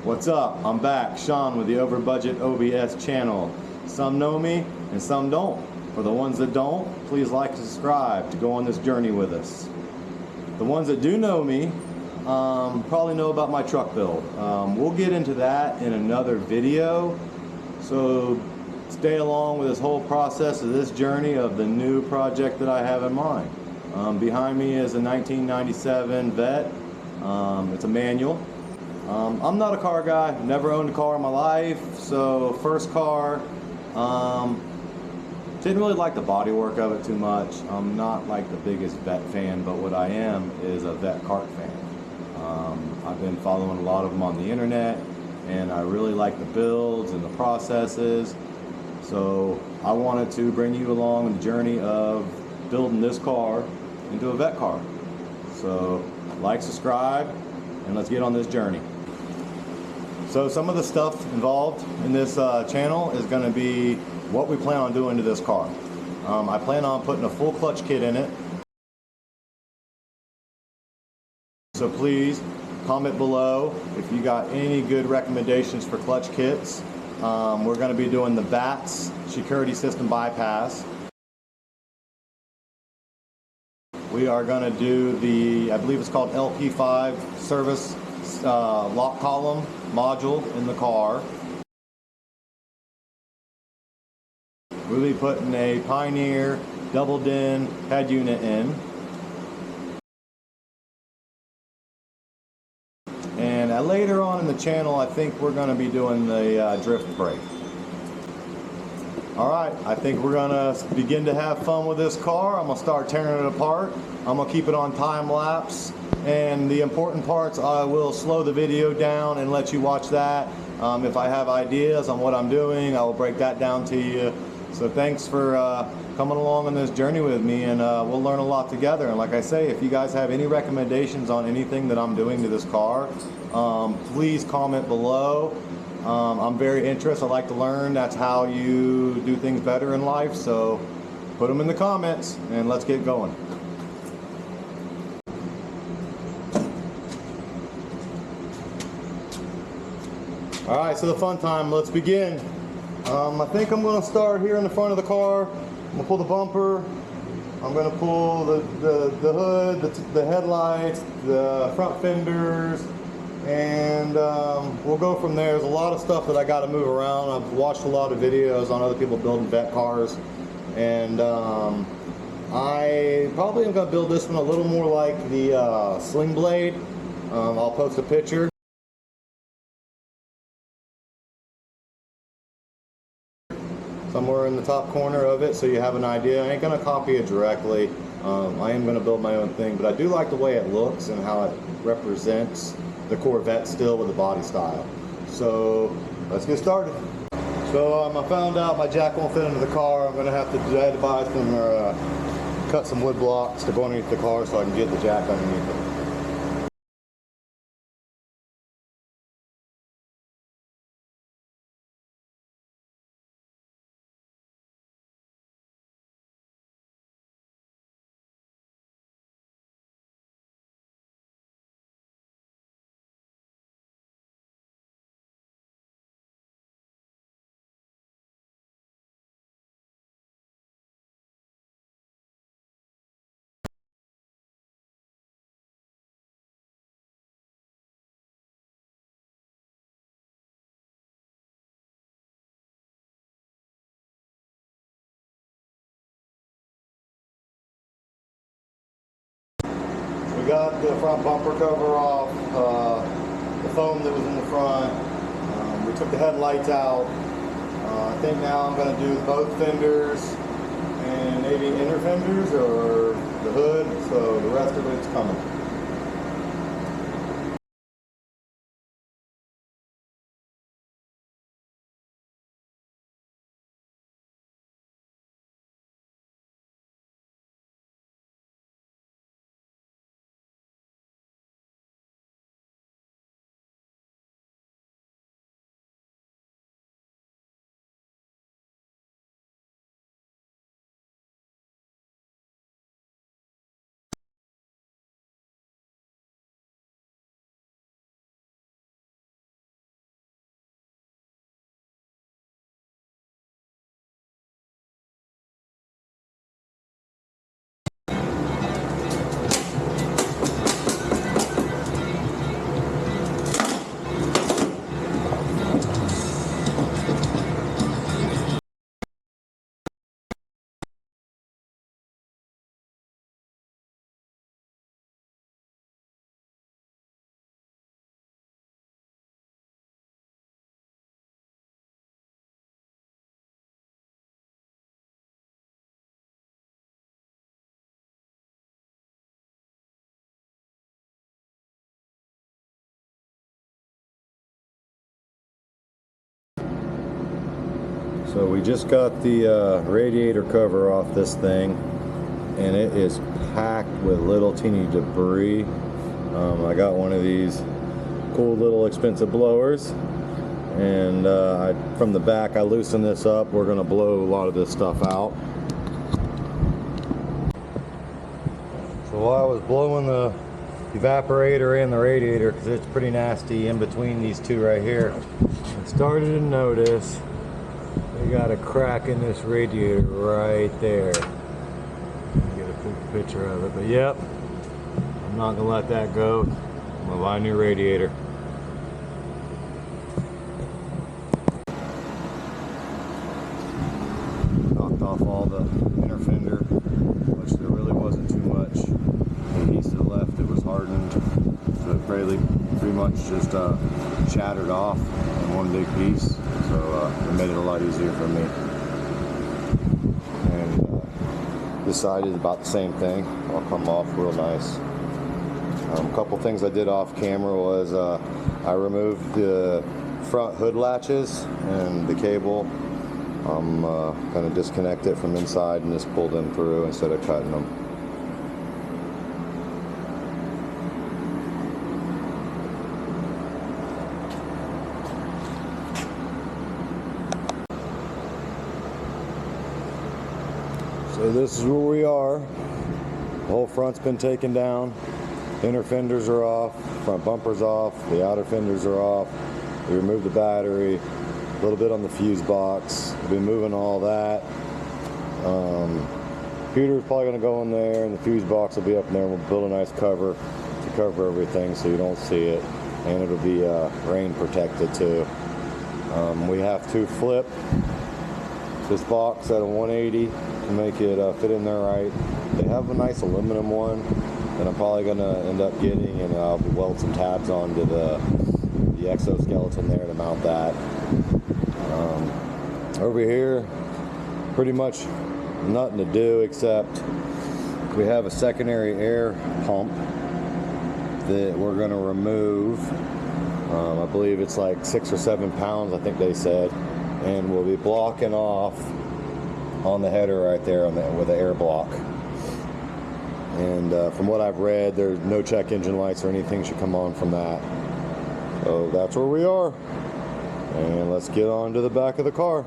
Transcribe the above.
What's up? I'm back, Sean with the Over Budget OBS channel. Some know me and some don't. For the ones that don't, please like and subscribe to go on this journey with us. The ones that do know me probably know about my truck build. We'll get into that in another video, so stay along with this whole process of this journey of the new project that I have in mind. Behind me is a 1997 Vette. It's a manual. I'm not a car guy, never owned a car in my life, so first car, didn't really like the bodywork of it too much. I'm not like the biggest Vette fan, but what I am is a Vette Kart fan. I've been following a lot of them on the internet, and I really like the builds and the processes, so I wanted to bring you along on the journey of building this car into a Vette car. So like, subscribe, and let's get on this journey. So some of the stuff involved in this channel is going to be what we plan on doing to this car. I plan on putting a full clutch kit in it. So please comment below if you got any good recommendations for clutch kits. We're going to be doing the vats security system bypass. We are going to do the, I believe it's called LP5 service lock column module in the car. We'll be putting a Pioneer double din head unit in. And later on in the channel, I think we're going to be doing the drift brake. Alright, I think we're going to begin to have fun with this car. I'm going to start tearing it apart. I'm going to keep it on time lapse. And the important parts, I will slow the video down and let you watch that. If I have ideas on what I'm doing, I will break that down to you. So thanks for coming along on this journey with me, and we'll learn a lot together. And like I say, if you guys have any recommendations on anything that I'm doing to this car, please comment below. I'm very interested. I like to learn. That's how you do things better in life. So put them in the comments and let's get going. All right, so the fun time, let's begin. I think I'm going to start here in the front of the car. I'm going to pull the bumper. I'm going to pull the hood, the headlights, the front fenders, and we'll go from there. There's a lot of stuff that I got to move around. I've watched a lot of videos on other people building Vette cars, and I probably am going to build this one a little more like the Sling Blade. I'll post a picture. Somewhere in the top corner of it, so you have an idea. I ain't gonna copy it directly. I am gonna build my own thing, but I do like the way it looks and how it represents the Corvette still with the body style. So let's get started. So I found out my jack won't fit into the car. I'm gonna have to buy some cut some wood blocks to go underneath the car so I can get the jack underneath it. We got the front bumper cover off, the foam that was in the front. We took the headlights out. I think now I'm going to do both fenders and maybe inner fenders or the hood, so the rest of it's coming. So we just got the radiator cover off this thing, and it is packed with little teeny debris. I got one of these cool little expensive blowers, and from the back I loosened this up. We're going to blow a lot of this stuff out. So while I was blowing the evaporator and the radiator, because it's pretty nasty in between these two right here, I started to notice we got a crack in this radiator right there. Get a picture of it, but yep, I'm not gonna let that go. I'm gonna buy a new radiator. Knocked off all the inner fender, which there really wasn't too much adhesive left. It was hardened, so it pretty much just shattered off in one big piece. So it made it a lot easier for me. And this side is about the same thing. I'll come off real nice. A couple things I did off camera was I removed the front hood latches and the cable. I'm going to disconnect it from inside and just pull them through instead of cutting them. So this is where we are. The whole front's been taken down. Inner fenders are off, front bumper's off, the outer fenders are off. We removed the battery, a little bit on the fuse box. We've been moving all that. Computer's probably going to go in there, and the fuse box will be up in there. We'll build a nice cover to cover everything so you don't see it, and it'll be rain protected too. We have to flip this box at a 180 to make it fit in there right. They have a nice aluminum one that I'm probably going to end up getting, and I'll weld some tabs onto the exoskeleton there to mount that. Over here, pretty much nothing to do except we have a secondary air pump that we're going to remove. I believe it's like 6 or 7 pounds, I think they said, and we'll be blocking off on the header right there with the air block. And from what I've read, there's no check engine lights or anything should come on from that. So that's where we are. And let's get on to the back of the car.